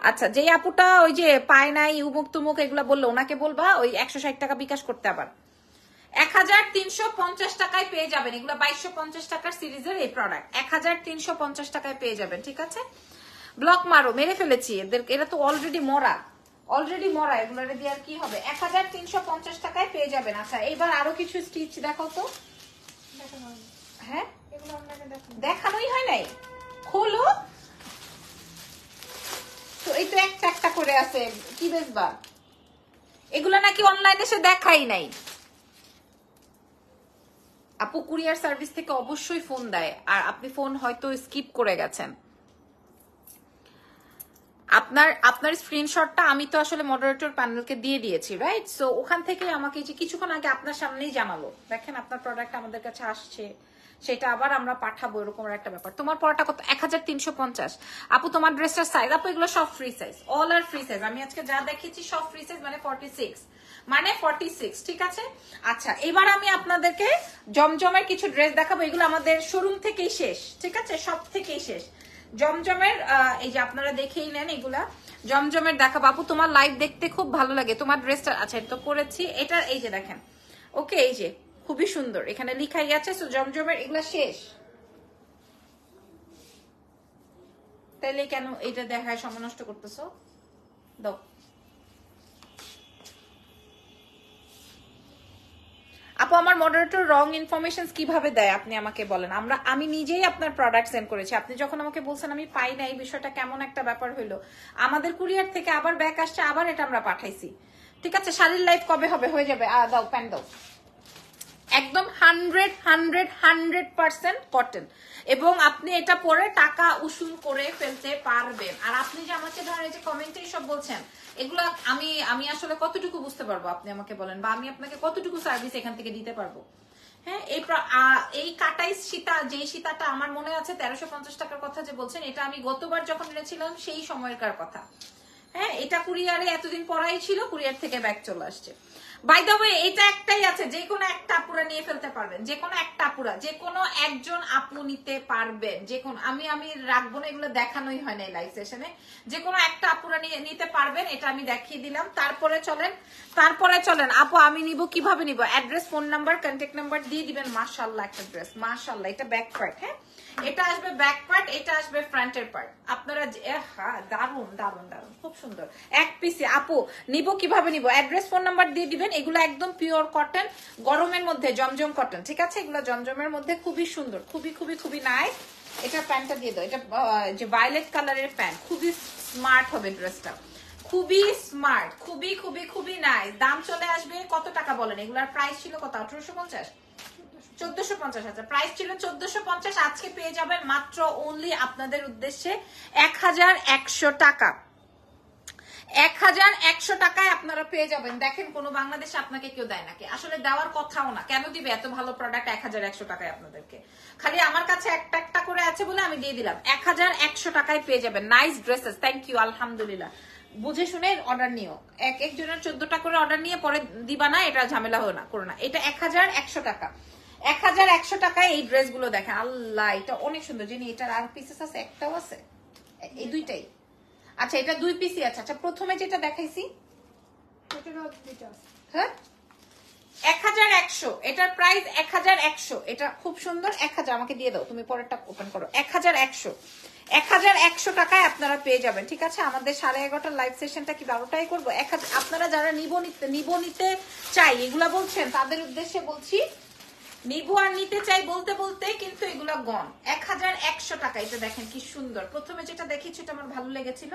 আচ্ছা, যে আপুটা ওই যে পায় নাই উমুক তুমুক এগুলা বললো, ওনাকে বলবা ওই 160 টাকা বিকাশ করতে। আবার 1350 টাকায় পেয়ে যাবেন এগুলা, 2250 টাকার সিরিজের এই প্রোডাক্ট 1350 টাকায় পেয়ে যাবেন, ঠিক আছে? ব্লক মারো, মেরে ফেলেছি এদের, এরা তো অলরেডি মরা, এগুলোরে দিয়ে আর কি হবে? 1350 টাকায় পেয়ে যাবেন। আচ্ছা, এইবার আরো কিছু স্টিচ দেখাও তো। হ্যাঁ, দেখানোই হয় নাই, খোলো তো। এই তো একটা করে আছে, কি বেচবা? এগুলো নাকি অনলাইনে সে দেখাই নাই। আপু কুরিয়ার সার্ভিস থেকে অবশ্যই ফোন দেয়, আর আপনি ফোন হয়তো স্কিপ করে গেছেন। আপনার স্ক্রিনশটটা আমি তো আসলে মডারেটর প্যানেলকে দিয়ে দিয়েছি, রাইট? সো ওখান থেকে আমাকে যে কিছুক্ষণ আগে আপনার সামনেই জানালো, দেখেন আপনার প্রোডাক্ট আমাদের কাছে আসছে, সেটা আবার আমরা পাঠাবো, এরকম একটা ব্যাপার। তোমার পড়াটা কত? 1350। আপু তোমার ড্রেসটার সাইজ? আপু এগুলো সব ফ্রি সাইজ, অল আর ফ্রি সাইজ। আমি আজকে যা দেখেছি সব ফ্রি সাইজ, মানে 46, ঠিক আছে? আচ্ছা, এবার আমি আপনাদেরকে জমজমের কিছু ড্রেস দেখাবো, এগুলো আমাদের শোরুম থেকেই শেষ, ঠিক আছে? সব থেকেই শেষ জমজমের। এই যে আপনারা দেখেই নেন, এগুলা জমজমের দেখাবো। আপু তোমার লাইভ দেখতে খুব ভালো লাগে, তোমার ড্রেসটা আচ্ছা তো পরেছি এটা, এই যে দেখেন, ওকে, এই যে খুবই সুন্দর, এখানে লিখাই আছে। সো জমজমের এগুলা শেষ, তাইলে কেন এটা দেখায় সময় নষ্ট করতেছো? দাও। আপু আমার মডারেটর রং ইনফরমেশন কিভাবে দেয় আপনি আমাকে বলেন। আমি নিজেই আপনার প্রোডাক্ট সেন্ড করেছি, আপনি যখন আমাকে বলছেন আমি পাই না, এই বিষয়টা কেমন একটা ব্যাপার হইলো। আমাদের কুরিয়ার থেকে আবার ব্যাক আসছে, আবার এটা আমরা পাঠাইছি, ঠিক আছে? শাড়ির লাইভ কবে হবে? হয়ে যাবে। দাও, প্যান্ট দাও। একদম 100% কটন, এবং আপনি এটা পরে টাকা উসুল করে ফেলতে পারবেন। আর আপনি যে আমাকে ধরেন এই যে কমেন্টে সব বলছেন, এগুলো আমি আসলে কতটুকু বুঝতে পারবো আপনি আমাকে বলেন, বা আমি আপনাকে কতটুকু সার্ভিস এখান থেকে দিতে পারবো। হ্যাঁ, এই কাটাই সীতা, যে সীতাটা আমার মনে আছে 1350 টাকার কথা যে বলছেন, এটা আমি গতবার যখন এনেছিলাম সেই সময়কার কথা। হ্যাঁ, এটা কুরিয়ারে এতদিন পরাই ছিল, কুরিয়ার থেকে ব্যাগ চলে আসছে। বাই দ্য ওয়ে, এটা একটাই আছে, যে কোনো একটা আপুরা নিয়ে ফেলতে পারবেন, যে কোনো একটা আপুরা, যে কোনো একজন আপু নিতে পারবেন, যে কোনো আমি রাখবো না, এগুলো দেখানোই হয় না এই লাইভ সেশনে, যে কোনো একটা আপুরা নিতে পারবেন, এটা আমি দেখিয়ে দিলাম। তারপরে চলেন আপু, আমি নিব কিভাবে নিব, address, phone number, contact number দিয়ে দিবেন। মাশাআল্লাহ একটা ড্রেস, মাশাআল্লাহ, এটা ব্যাক পার্ট। হ্যাঁ, এটা আসবে ব্যাক পার্ট, এটা আসবে ফ্রন্টের পার্ট। আপনারা দারুন দারুন দারুন, খুব সুন্দর এক পিসে। আপু নিব কিভাবে নিব, অ্যাড্রেস, ফোন নাম্বার দিয়ে দিবেন। এগুলো একদম পিওর কটন, গরমের মধ্যে জমজম কটন, ঠিক আছে? এগুলো জমজমের মধ্যে খুবই সুন্দর, খুবই খুবই খুবই নাইস। এটা প্যান্টটা দিয়ে দাও, এটা যে ভায়োলেট কালারের প্যান্ট, খুবই স্মার্ট হবে ড্রেসটা, খুবই স্মার্ট, খুবই খুবই খুবই নাইস। দাম চলে আসবে কত টাকা বলেন? এগুলার প্রাইস ছিল কত? 1850, 1450। আচ্ছা, প্রাইস ছিল 1450, আজকে পেয়ে যাবেন মাত্র অনলি আপনাদের উদ্দেশ্যে 1100 টাকা। 1100 টাকায় আপনারা পেয়ে যাবেন। দেখেন, কোনো বাংলাদেশে আপনাকে কেউ দেয় নাকি? আসলে দেওয়ার কথাও না, কেন দিবে? এত ভালো প্রোডাক্ট 1100 টাকায় আপনাদেরকে। খালি আমার কাছে একটা করে আছে বলে আমি দিয়ে দিলাম। 1100 টাকায় পেয়ে যাবেন নাইস ড্রেসেস। থ্যাংক ইউ, আলহামদুলিল্লাহ। বুঝে শুনে অর্ডার নিও, একজনের 14টা করে অর্ডার নিয়ে পরে দিবা না, এটা ঝামেলা হয় না, করো না। এটা 1100 টাকা, 1100 টাকায় এই ড্রেসগুলো দেখেন। আল্লাহ, এটা অনেক সুন্দর। যিনি এটার আর পিসেস আছে? একটাও আছে, এই দুইটাই। আচ্ছা, এটা 2 পিসই আছে। আচ্ছা, প্রথমে যেটা দেখাইছি, হ্যাঁ 1100, এটার প্রাইস 1100। এটা খুব সুন্দর। 1000 আমাকে দিয়ে দাও, তুমি পরেরটা ওপেন করো। 1100 টাকায় আপনারা পেয়ে যাবেন, ঠিক আছে? আমাদের 11:30 লাইভ সেশনটা কি 12টায় করবো? আপনারা যারা নিব নিতে চাই এগুলা বলছেন, তাদের উদ্দেশ্যে বলছি, নিবো আর নিতে চাই বলতে বলতে কিন্তু এগুলা গন। 1100 টাকা। এটা দেখেন কি সুন্দর। প্রথমে যেটা দেখেছি এটা আমার ভালো লেগেছিল,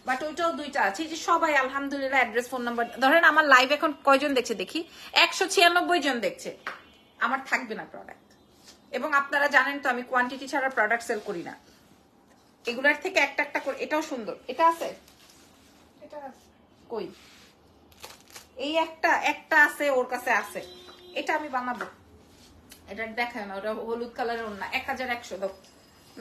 বাট ওইটাও দুইটা আছে। যে সবাই আলহামদুলিল্লাহ অ্যাড্রেস, ফোন নাম্বার, ধরেন আমার লাইভ এখন কয়জন দেখছে দেখি, 196 জন দেখছে। আমার থাকবে না প্রোডাক্ট, এবং আপনারা জানেন তো আমি কোয়ান্টিটি ছাড়া প্রোডাক্ট সেল করি না। এগুলার থেকে একটা একটা করে। এটাও সুন্দর। এটা আছে, এটা আছে কই? এই একটা আছে, ওর কাছে আছে। এটা আমি বানাবো, এটা দেখায় না, ওটা হলুদ কালারের ওড়না। 1100 দাও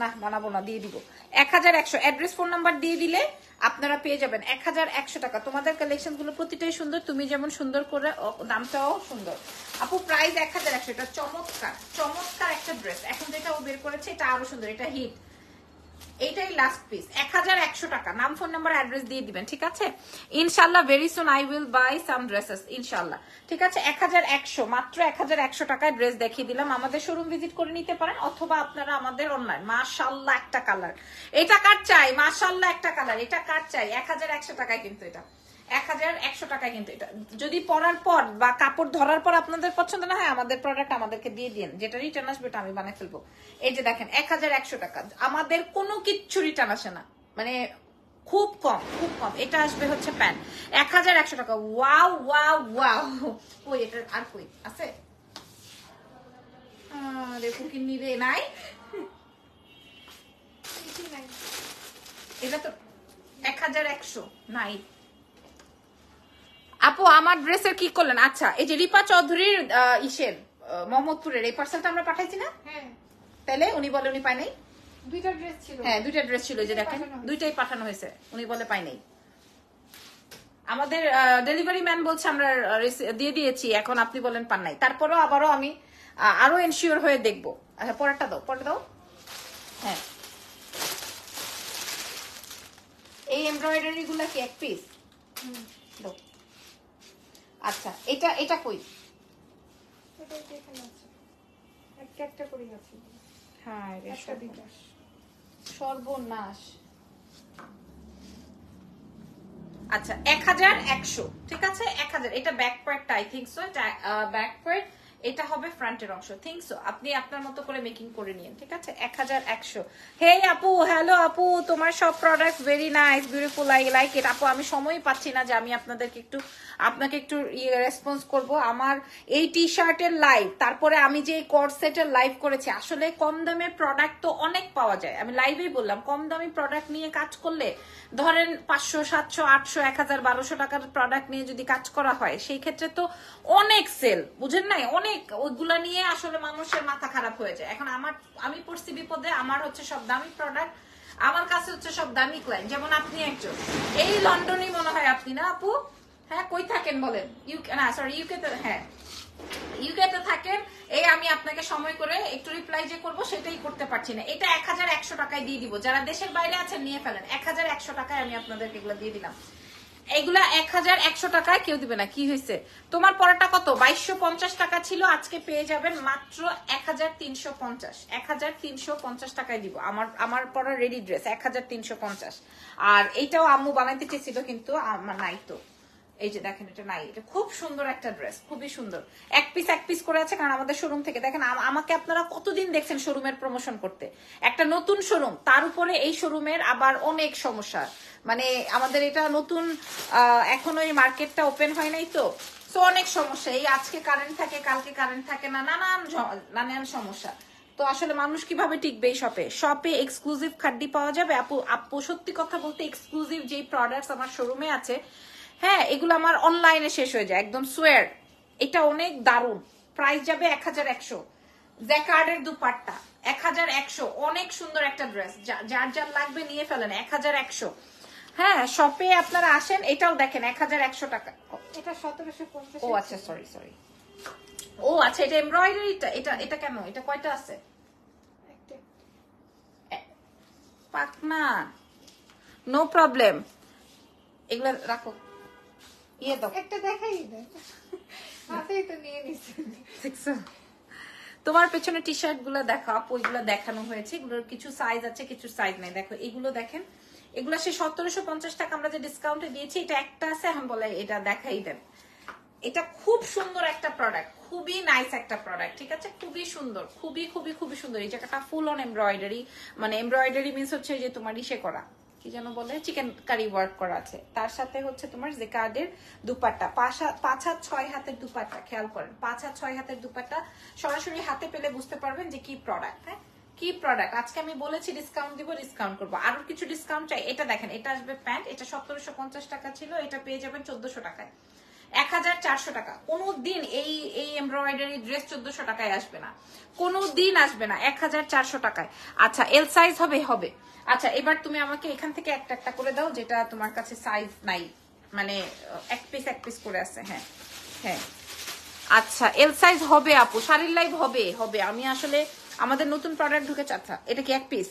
না, বানাবো না, দিয়ে দিব 1100। অ্যাড্রেস, ফোন নাম্বার দিয়ে দিলে আপনারা পেয়ে যাবেন 1100 টাকা। তোমাদের কালেকশন গুলো প্রতিটাই সুন্দর, তুমি যেমন সুন্দর করে, দামটাও সুন্দর। আপু প্রাইস 1100। এটা চমৎকার চমৎকার একটা ড্রেস। এখন যেটা ও বের করেছে এটা আরো সুন্দর, এটা হিট। এইটাই লাস্ট পিস। 1100 টাকা। নাম, ফোন নাম্বার, অ্যাড্রেস দিয়ে দিবেন, ঠিক আছে? ইনশাআল্লাহ very soon I will buy some dresses, ইনশাআল্লাহ, ঠিক আছে? 1100, মাত্র 1100 টাকায় ড্রেস দেখিয়ে দিলাম। আমাদের শোরুম ভিজিট করে নিতে পারেন, অথবা আপনারা আমাদের অনলাইন। মাশাআল্লাহ একটা কালার, এটা কার চাই? মাশাআল্লাহ একটা কালার, এটা কার চাই? 1100 টাকায় কিন্তু এটা, 1100 টাকায় কিন্তু এটা। যদি পরার পর বা কাপড় ধরার পর আপনাদের পছন্দ না হয়, আমাদের প্রোডাক্ট আমাদেরকে দিয়ে দিন, যেটা রিটার্ন আসবে এটা আমি বানিয়ে ফেলবো। এই যে দেখেন 1100 টাকা, আমাদের কোনো কিচ্ছু রিটার্ন আসে না, মানে খুব কম, খুব কম। এটা আসবে হচ্ছে প্যান্ট, 1100 টাকা। Wow wow wow. কই এটা? আর কই আছে? দেখো কি নিবে নাই, এটা তো 1100 নাই। আপু আমার ড্রেসের কি করলেন? আচ্ছা, এই যে রিপা চৌধুরীর ইসের মোহাম্মদপুরের এই পার্সেলটা আমরা পাঠাইছি না? হ্যাঁ, তাহলে উনি বলে উনি পায় নাই। দুইটা ড্রেস ছিল। হ্যাঁ, দুইটা ড্রেস ছিল, যে দেখেন দুইটাই পাঠানো হয়েছে, উনি বলে পায় নাই। আমাদের ডেলিভারি ম্যান বলছে আমরা দিয়ে দিয়েছি, এখন আপনি বলেন পান নাই। তারপরেও আবারও আমি আরো এনশিওর হয়ে দেখবো। আচ্ছা, পরেরটা দাও, পরে দাও। হ্যাঁ, এই এমব্রয়ডারি গুলা কি এক পিস? দাও। আচ্ছা, এটা কই? এটা এখানে আছে, একটা করে আছে। হ্যাঁ, একটা বিকাশ। সর্বনাশ। আচ্ছা, 1100, ঠিক আছে? 1000। এটা ব্যাক পার্টটা আই থিংক সো, এটা ব্যাক পার্ট। এটা হবে ফ্রন্টের অংশ। থিংক সো আপনি আপনার মতো করে মেকিং করে নিন, ঠিক আছে। 1100। হে আপু, হ্যালো আপু, তোমার সব product very nice, beautiful, I like it. আপু আমি সময় পাচ্ছি না যে আমি আপনাকে একটু রেসপন্স করব। আমার এই টি শার্টের লাইভ, তারপরে আমি যে কর্সেটের লাইভ করেছি, আসলে কম দামের প্রোডাক্ট তো অনেক পাওয়া যায়। আমি লাইভেই বললাম কম দামি প্রোডাক্ট নিয়ে কাজ করলে, ধরেন 500, 700, 800, 1000, 1200 টাকার প্রোডাক্ট নিয়ে যদি কাজ করা হয়, সেই ক্ষেত্রে তো অনেক সেল, বুঝেন নাই, অনেক। ওইগুলা নিয়ে আসলে মানুষের মাথা খারাপ হয়ে যায়। এখন আমি পড়ছি বিপদে, আমার হচ্ছে সব দামি প্রোডাক্ট, আমার কাছে হচ্ছে সব দামি ক্লায়েন্ট। যেমন আপনি একজন, এই লন্ডনই মনে হয় আপনি, না আপু? হ্যাঁ, কই থাকেন বলেন? ইউকে তে। হ্যাঁ, ইউকে তে থাকেন। এই আমি আপনাকে সময় করে একটু রিপ্লাই যে করবো সেটাই করতে পারছি না। এটা 1100 টাকায় দিয়ে দিব। যারা দেশের বাইরে আছেন নিয়ে ফেলেন। 1100 টাকায় আমি আপনাদেরকে এগুলো দিয়ে দিলাম। এগুলা 1100 টাকায় কেউ দিবে না। কি হয়েছে? তোমার পড়াটা কত? 2250 টাকা ছিল, আজকে পেয়ে যাবেন মাত্র 1350। 1350 টাকায় দিব। আমার পড়া রেডি ড্রেস 1350। আর এইটাও আম্মু বানাইতে চেয়েছিল, কিন্তু আমার নাই। তো এই যে দেখেন, এটা নাই। এটা খুব সুন্দর একটা ড্রেস, খুবই সুন্দর। এক পিস করে আছে, কারণ আমাদের শোরুম থেকে দেখেন, আমাকে আপনারা কতদিন দেখছেন শোরুমের প্রমোশন করতে। একটা নতুন শোরুম, তার উপরে এই শোরুমের আবার অনেক সমস্যা। মানে আমাদের এটা নতুন, এখনো এই মার্কেটটা ওপেন হয় নাই, তো অনেক সমস্যা। এই আজকে কারেন্ট থাকে, কালকে কারেন্ট থাকে না, নানান সমস্যা। তো আসলে মানুষ কিভাবে টিকবে এই শপে এক্সক্লুসিভ খাড্ডি পাওয়া যাবে। আপু সত্যি কথা বলতে, এক্সক্লুসিভ যেই প্রোডাক্টস আমার শোরুমে আছে, হ্যাঁ, এগুলো আমার অনলাইনে শেষ হয়ে যায়, একদম সোয়ার। এটা অনেক দারুণ। প্রাইস যাবে 1100। জ্যাকার্ডের দুপাট্টা 1100, অনেক সুন্দর একটা ড্রেস। যার লাগবে নিয়ে ফেলেন। 1100। হ্যাঁ, শপে আপনারা আসেন। এটাও দেখেন 1100 টাকা। এটা 1750। ও আচ্ছা, সরি। ও আচ্ছা, এটা এমব্রয়ডারিটা। এটা কেন? এটা কয়টা আছে? পাকনা, নো প্রবলেম, এগুলা রাখো। একটা দেখাই দেন, হাতেই তো নিয়ে নিছি। তোমার পেছনে টি শার্ট গুলো দেখো আপু, এগুলো দেখানো হয়েছে। এগুলোর কিছু সাইজ আছে, কিছু সাইজ নাই। দেখো এগুলো দেখেন, এগুলো সে 1750 টাকা আমরা যে ডিসকাউন্টে দিয়েছি, এটা একটা আছে। এখন বলে এটা দেখাই দেন। এটা খুব সুন্দর একটা প্রোডাক্ট, খুবই নাইস একটা প্রোডাক্ট, ঠিক আছে। খুবই সুন্দর, খুবই খুবই খুবই সুন্দর। এই জায়গাটা ফুল অন এমব্রয়ডারি, মানে এমব্রয়ডারি মিন্স হচ্ছে যে তোমার ইসে করা, কি যেন বলে, চিকেন কারি ওয়ার্ক করা আছে। তার সাথে হচ্ছে তোমার জেকার্ডের দুপাট্টা, 5 হাত 6 হাতের দুপাট্টা। খেয়াল করেন, 5 হাত 6 হাতের দুপাট্টা। সরাসরি হাতে পেলে বুঝতে পারবেন যে কি প্রোডাক্ট। হ্যাঁ, কি প্রোডাক্ট। আজকে আমি বলেছি ডিসকাউন্ট দিব, ডিসকাউন্ট করবো। আরো কিছু ডিসকাউন্ট চাই। এটা দেখেন, এটা আসবে প্যান্ট। এটা 1750 টাকা ছিল, এটা পেয়ে যাবেন 1400 টাকায়। 1400 টাকা। কোনদিন এই এমব্রয়ডারি ড্রেস 1400 টাকায় আসবে না, কোনদিন আসবে না। 1400 টাকায়। আচ্ছা, এল সাইজ হবে। আচ্ছা, এবার তুমি আমাকে এখান থেকে একটা করে দাও, যেটা তোমার কাছে সাইজ নাই, মানে এক পিস করে আছে। হ্যাঁ, আচ্ছা, এল সাইজ হবে আপু, শাড়ির লাইভ হবে। আমি আসলে আমাদের নতুন প্রোডাক্ট ঢুকেছে। আচ্ছা, এটা কি এক পিস?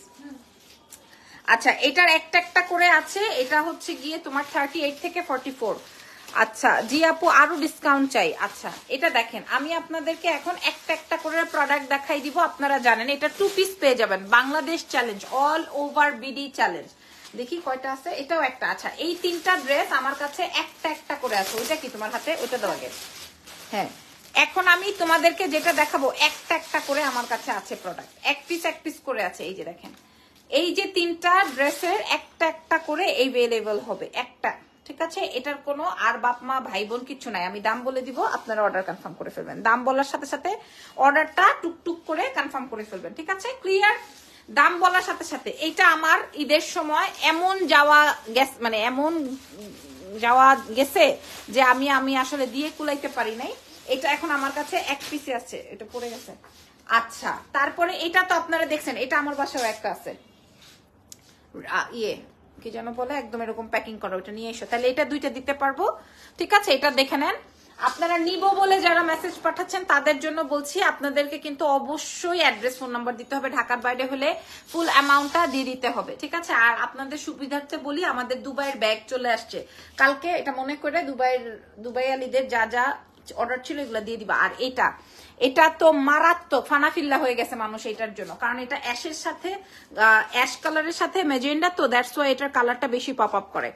আচ্ছা, এটার একটা করে আছে। এটা হচ্ছে গিয়ে তোমার 38 থেকে 44। আচ্ছা জি আপু, আরো ডিসকাউন্ট চাই। আচ্ছা, এটা দেখেন, আমি আপনাদেরকে এখন একটা করে প্রোডাক্ট দেখাই দিব। আপনারা জানেন এটা 2 পিস পেয়ে যাবেন। Bangladesh challenge, all over BD challenge. দেখি কয়টা আছে। এটাও একটা। আচ্ছা, এই 3টা ড্রেস আমার কাছে একটা করে আছে। ওইটা কি তোমার হাতে? ওইটা দেওয়া গেছে। হ্যাঁ, এখন আমি তোমাদেরকে যেটা দেখাবো, একটা করে আমার কাছে আছে প্রোডাক্ট। এক পিস করে আছে। এই যে দেখেন, এই যে 3টা ড্রেসের একটা করে এভেলেবল হবে, একটা, ঠিক আছে। এটার কোনো আর বাপ মা ভাই বোন কিছু নাই। আমি দাম বলে দিব, আপনারা অর্ডার কনফার্ম করে ফেলবেন। দাম বলার সাথে সাথে অর্ডারটা টুকটুক করে কনফার্ম করে ফেলবেন, ঠিক আছে। ক্লিয়ার? দাম বলার সাথে সাথে। এটা আমার ঈদের সময় এমন যাওয়া গেছে যে আমি আসলে দিয়ে কুলাইতে পারি নাই। এটা এখন আমার কাছে এক পিসে আছে, এটা পড়ে গেছে। আচ্ছা, তারপরে এটা তো আপনারা দেখছেন, এটা আমার বাসায় একটা আছে, কি যেন বলে, একদম এরকম প্যাকিং করা। ওটা নিয়ে এসো, তাহলে এটা 2টা দিতে পারবো, ঠিক আছে। এটা দেখে নেন। আপনারা নিব বলে যারা মেসেজ পাঠাচ্ছেন তাদের জন্য বলছি, আপনাদেরকে কিন্তু অবশ্যই অ্যাড্রেস, ফোন নাম্বার দিতে হবে। ঢাকার বাইরে হলে ফুল অ্যামাউন্টটা দিয়ে দিতে হবে, ঠিক আছে। আর আপনাদের সুবিধার্থে বলি, আমাদের দুবাইয়ের ব্যাগ চলে আসছে কালকে। এটা মনে করে দুবাই আলীদের যা অর্ডার ছিল এগুলো দিয়ে দিবা। আর এটা তো মারাত্মক মারাত্মক ফানাফিল্লা হয়ে গেছে মানুষ এটার জন্য, কারণ এটা অ্যাশের সাথে অ্যাশ কালারের সাথে ম্যাজেন্ডা, তো দ্যাটস ওয়াই এটার কালারটা বেশি পপ আপ করে,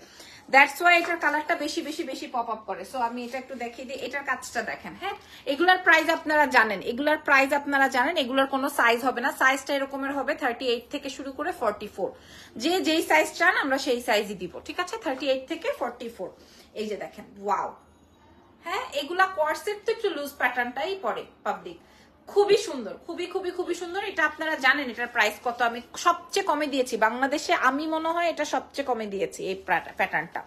দ্যাটস ওয়াই এটার কালারটা বেশি বেশি বেশি পপ আপ করে। সো আমি এটা একটু দেখিয়ে দিই, এটার কাজটা দেখেন। হ্যাঁ, এগুলার প্রাইস আপনারা জানেন, এগুলার প্রাইস আপনারা জানেন, এগুলোর কোনো সাইজ হবে না, সাইজটা এরকমের হবে 38 থেকে শুরু করে 44, যে যেই সাইজ চান আমরা সেই সাইজই দিব, ঠিক আছে? 38 থেকে 44, এই যে দেখেন, ওয়াও। হ্যাঁ, এগুলা কোয়ার্সেট তো একটু লুজ প্যাটার্নটাই পরে পাবলিক, খুবই সুন্দর, খুবই খুবই খুবই সুন্দর। এটা আপনারা জানেন এটার প্রাইস কত, আমি সবচেয়ে কমে দিয়েছি বাংলাদেশে, আমি মনে হয় এটা সবচেয়ে কমে দিয়েছি এই প্যাটার্নটা,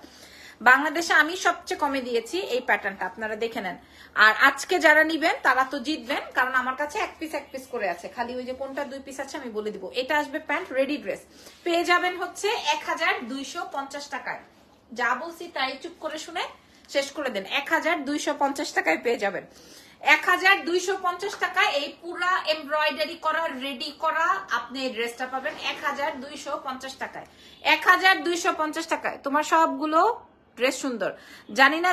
বাংলাদেশে আমি সবচেয়ে কমে দিয়েছি এই প্যাটার্নটা, আপনারা দেখে নেন। আর আজকে যারা নিবেন তারা তো জিতবেন, কারণ আমার কাছে এক পিস করে আছে, খালি ওই যে কোনটা 2 পিস আছে আমি বলে দিব। এটা আসবে প্যান্ট রেডি ড্রেস, পেয়ে যাবেন হচ্ছে 1250 টাকায়, যা বলছি তাই চুপ করে শুনে শেষ করে দেন, 1250 টাকায় পেয়ে যাবেন। 1250 টাকায় এই পুরা এমব্রয়ডারি করা রেডি করা আপনি এই ড্রেসটা পাবেন 1250 টাকায়, 1250 টাকায়। তোমার সবগুলো ড্রেস সুন্দর, জানি না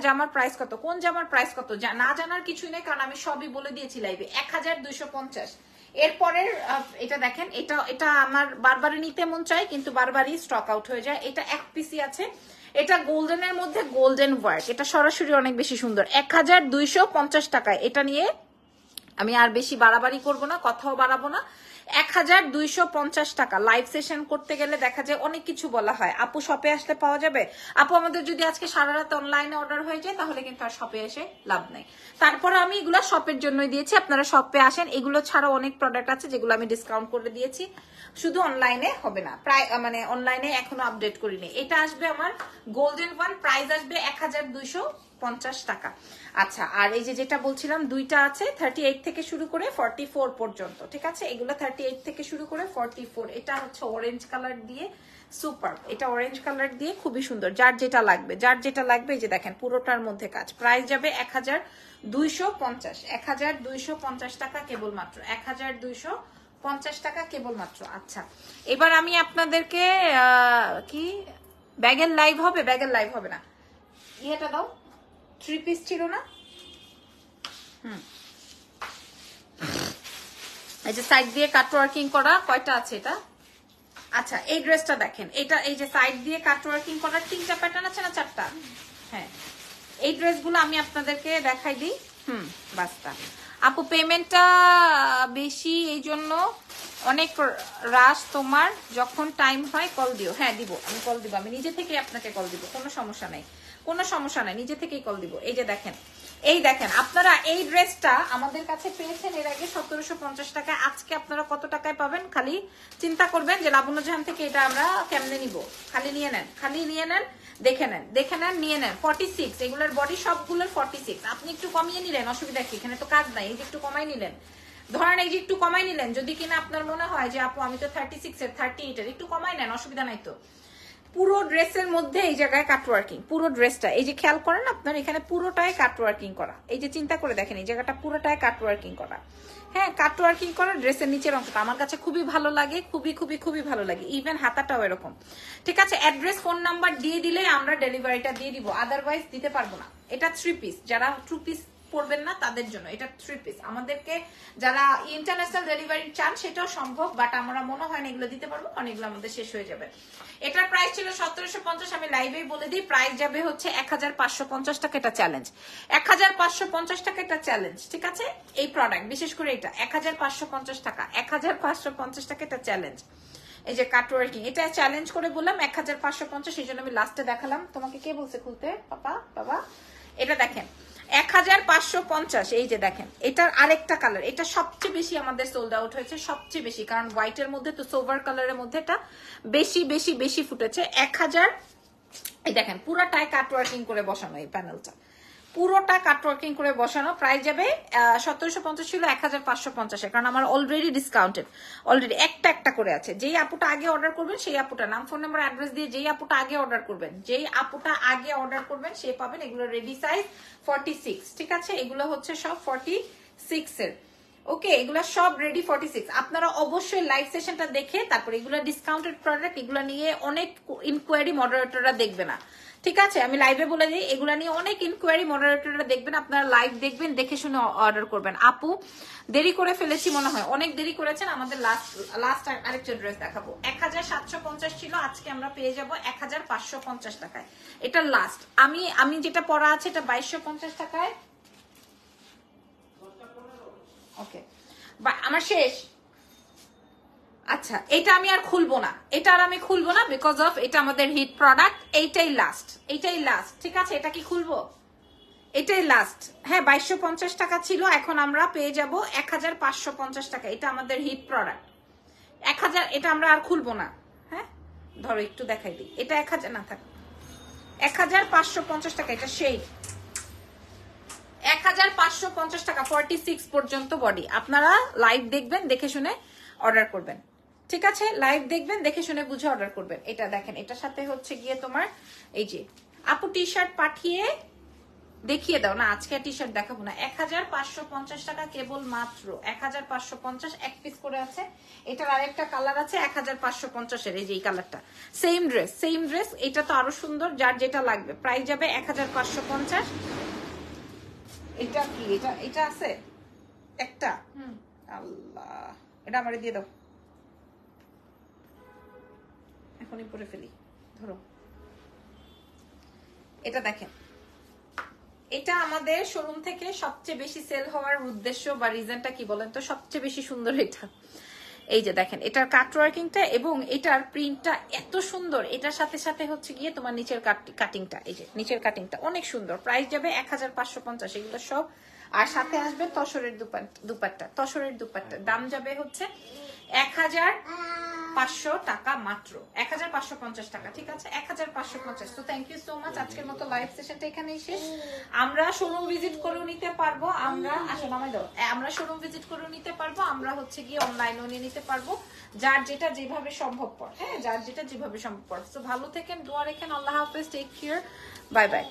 জামার প্রাইস কত, কোন জামার প্রাইস কত না জানার কিছুই নেই, কারণ আমি সবই বলে দিয়েছি লাইভে। 1250। এরপরের এটা দেখেন, এটা আমার বারবারই নিতে মন চায়, কিন্তু বারবারই স্টক আউট হয়ে যায়। এটা এক পিসি আছে, এটা গোল্ডেনের মধ্যে গোল্ডেন ওয়ার্ক, এটা সরাসরি অনেক বেশি সুন্দর। 1250 টাকায় এটা নিয়ে আমি আর বেশি বাড়াবাড়ি করবো না, কথাও বাড়াবো না। 1250 টাকা। লাইভ সেশন করতে গেলে দেখা যায় অনেক কিছু বলা হয়, আপু শপে আসলে পাওয়া যাবে, আপু আমাদের যদি আজকে সারা রাত অনলাইনে অর্ডার হয়ে যায় তাহলে কিন্তু আর শপে এসে লাভ নাই। তারপরে আমি এগুলো শপের জন্যই দিয়েছি, আপনারা শপে আসেন, এগুলো ছাড়াও অনেক প্রোডাক্ট আছে যেগুলো আমি ডিসকাউন্ট করে দিয়েছি, শুধু অনলাইনে হবে না, প্রায় মানে অনলাইনে এখনো আপডেট করিনি। এটা আসবে আমার গোল্ডেন ওয়ান, প্রাইস আসবে 1250 টাকা। আচ্ছা, আর এই যে যেটা বলছিলাম দুইটা আছে 38 থেকে শুরু করে 44 পর্যন্ত, ঠিক আছে? এগুলো 38 থেকে শুরু করে 44। এটা হচ্ছে অরেঞ্জ কালার দিয়ে সুপার, এটা অরেঞ্জ কালার দিয়ে খুবই সুন্দর, যার যেটা লাগবে এই যে দেখেন পুরোটার মধ্যে কাজ। প্রাইস যাবে 1250, 1250 টাকা কেবলমাত্র, 1250 টাকা কেবলমাত্র। আচ্ছা, এবার আমি আপনাদেরকে কি ব্যাগের লাইভ হবে? ব্যাগের লাইভ হবে না, ইয়েটা দাও, 3 পিস ছিল না? এই যে সাইড দিয়ে কাট ওয়ার্কিং করা, কয়টা আছে এটা? আচ্ছা, এই ড্রেসটা দেখেন, এটা এই যে সাইড দিয়ে কাট ওয়ার্কিং করা 3টা প্যাটার্ন আছে না 4টা? হ্যাঁ, এই ড্রেসগুলো আমি আপনাদেরকে দেখাই দিই। বাস্তা আপু পেমেন্টটা বেশি, এই জন্য অনেক রাশ, তোমার যখন টাইম হয় কল দিও। হ্যাঁ দিব, আমি কল দিব, আমি নিজে থেকে আপনাকে কল দিব, কোনো সমস্যা নাই, কোনো সমস্যা নাই, নিজে থেকেই কল দিব। এই যে দেখেন, এই দেখেন, আপনারা এই ড্রেসটা আমাদের কাছে পেয়েছেন এর আগে 1750 টাকায়, আজকে আপনারা কত টাকায় পাবেন? খালি চিন্তা করবেন যে লাবণ্য জাহান থেকে এটা আমরা কেমনে নিব, খালি নিয়ে নেন, খালি নিয়ে নেন, দেখে নেন, নিয়ে নেন। 46, এগুলোর বডি সবগুলোর 46, আপনি একটু কমিয়ে নিলেন, অসুবিধা কি? এখানে তো কাজ নাই, এই যে একটু কমাই নিলেন, ধরেন এই যে একটু কমাই নিলেন, যদি কিনা আপনার মনে হয় যে আপু আমি তো 36 এর 38 এর, একটু কমাই নেন, অসুবিধা নাই তো। পুরো ড্রেসের মধ্যে এই জায়গায় কাটওয়ার্কিং, পুরো ড্রেসটা এই যে খেয়াল করেন আপনার, এখানে পুরোটাই কাটওয়ার্কিং করা, এই যে চিন্তা করে দেখেন এই জায়গাটা পুরোটাই কাটওয়ার্কিং করা। হ্যাঁ, কাটওয়ার্কিং করা ড্রেসের নিচের অংশটা আমার কাছে খুবই ভালো লাগে, খুবই খুবই খুবই ভালো লাগে, ইভেন হাতাটাও এরকম, ঠিক আছে? অ্যাড্রেস ফোন নাম্বার দিয়ে দিলে আমরা ডেলিভারিটা দিয়ে দিব, আদারওয়াইজ দিতে পারবো না। এটা 3 পিস, যারা 2 পিস পড়বেন না তাদের জন্য এটা 3 পিস। আমাদেরকে যারা ইন্টারন্যাশনাল ডেলিভারি চান সেটাও সম্ভব, বাট আমরা মনে হয় না এগুলো দিতে পারবো, কারণ এগুলো আমাদের শেষ হয়ে যাবে। এটার প্রাইস ছিল 1750, আমি লাইভেই বলে দিই, প্রাইস যাবে হচ্ছে 1550 টাকা। এটা চ্যালেঞ্জ, 1550 টাকা এটা চ্যালেঞ্জ, ঠিক আছে? এই প্রোডাক্ট বিশেষ করে এটা 1550 টাকা, 1550 টাকা এটা চ্যালেঞ্জ। এই যে কাটওয়ার্কিং, এটা চ্যালেঞ্জ করে বললাম 1550, এই জন্য আমি লাস্টে দেখালাম। তোমাকে কে বলছে খুলতে? বাবা এটা দেখেন 1550, এই যে দেখেন, এটার আরেকটা কালার, এটা সবচেয়ে বেশি আমাদের সোল্ড আউট হয়েছে, সবচেয়ে বেশি, কারণ হোয়াইটের মধ্যে তো সোভার কালারের মধ্যে এটা বেশি বেশি বেশি ফুটেছে। 1000, এই দেখেন পুরাটাই কাটওয়ার্কিং করে বসানো, এই প্যানেলটা পুরোটা কাটওয়ার্কিং করে বসানো। প্রাইস যাবে 1750 ছিল 1550, কারণ আমার অলরেডি ডিসকাউন্টেড, অলরেডি একটা করে আছে। যেই আপুটা আগে অর্ডার করবেন সেই আপুটা নাম, ফোন নাম্বার, অ্যাড্রেস দিয়ে যেই আপুটা আগে অর্ডার করবেন সেই পাবেন। এগুলো রেডি সাইজ 46, ঠিক আছে? এগুলো হচ্ছে সব 46 এর। ওকে, এগুলা সব রেডি 46। আপনারা অবশ্যই লাইভ সেশনটা দেখে তারপর এগুলা ডিসকাউন্টেড প্রোডাক্ট, এগুলা নিয়ে অনেক ইনকোয়ারি মডারেটররা দেখবে না, ঠিক আছে? আমি লাইভে বলে দিই, এগুলা নিয়ে অনেক ইনকোয়ারি মডারেটররা দেখবেন, আপনারা লাইভ দেখবেন, দেখে শুনে অর্ডার করবেন। আপু দেরি করে ফেলেছি মনে হয়, অনেক দেরি করেছেন। আমাদের লাস্ট আরেকটা ড্রেস দেখাবো। 1750 ছিল, আজকে আমরা পেয়ে যাব 1550 টাকায়। এটা লাস্ট। আমি যেটা পরা আছে এটা 2250 টাকায়। ওকে, আমার শেষ। আচ্ছা, এটা আমি আর খুলবো না, এটা আর আমি খুলবো না, বিকজ অফ এটা আমাদের হিট প্রোডাক্ট। এইটাই লাস্ট, ঠিক আছে? এটা কি খুলবো? এটাই লাস্ট। হ্যাঁ, 2250 টাকা ছিল, এখন আমরা পেয়ে যাব 1550 টাকা। এটা আমাদের হিট প্রোডাক্ট। 1000, এটা আমরা আর খুলবো না। হ্যাঁ, ধরো একটু দেখাই দিই। এটা 1000 না থাক, 1550 টাকা। এটা সেই 1550 টাকা, 46 পর্যন্ত বডি। আপনারা লাইভ দেখবেন, দেখে শুনে অর্ডার করবেন, ঠিক আছে? লাইভ দেখবেন, দেখে শুনে বুঝে অর্ডার করবেন। এটা দেখেন, এটার সাথে হচ্ছে গিয়ে তোমার এই যে আপু টি শার্ট পাঠিয়ে দেখিয়ে দাও না, আজকে টি শার্ট দেখাবো না। 1550 টাকা কেবল মাত্র 1550, এক পিস করে আছে। এটার আরেকটা কালার আছে 1550 এর, এই যে এই কালারটা। সেম ড্রেস, এটা তো আরো সুন্দর, যার যেটা লাগবে। প্রাইস যাবে 1550। এটা কি, এটা আছে একটা। আল্লাহ, এটা আমারে দিয়ে দাও, এখনই পরে ফেলি। ধরো, এটা দেখেন, এটা আমাদের শোরুম থেকে সবচেয়ে বেশি সেল হওয়ার উদ্দেশ্য বা রিজনটা কি বলেন তো? সবচেয়ে বেশি সুন্দর এটা। এই যে দেখেন, এটার কাট ওয়ার্কিংটা এবং এটার প্রিন্টটা এত সুন্দর। এটার সাথে সাথে হচ্ছে গিয়ে তোমার নিচের কাটিংটা, এই যে নিচের কাটিংটা অনেক সুন্দর। প্রাইস যাবে 1550, এগুলো সব। আর সাথে আসবে তসরের দুপাট্টা, দাম যাবে হচ্ছে 1500 টাকা মাত্র, 1550 টাকা, ঠিক আছে? 1550। তো থ্যাংক ইউ সো মাচ। আজকের মতো লাইভ সেশনটা এখানেই শেষ। আমরা শোরুম ভিজিট করেও নিতে পারবো, আমরা শোরুম ভিজিট করেও নিতে পারবো, আমরা হচ্ছে গিয়ে অনলাইনেও নিয়ে নিতে পারবো, যার যেটা যেভাবে সম্ভবপর। হ্যাঁ, যার যেটা যেভাবে সম্ভবপর। তো ভালো থেকেন, দোয়া রেখেন। আল্লাহ হাফেজ, টেক কেয়ার, বাই বাই।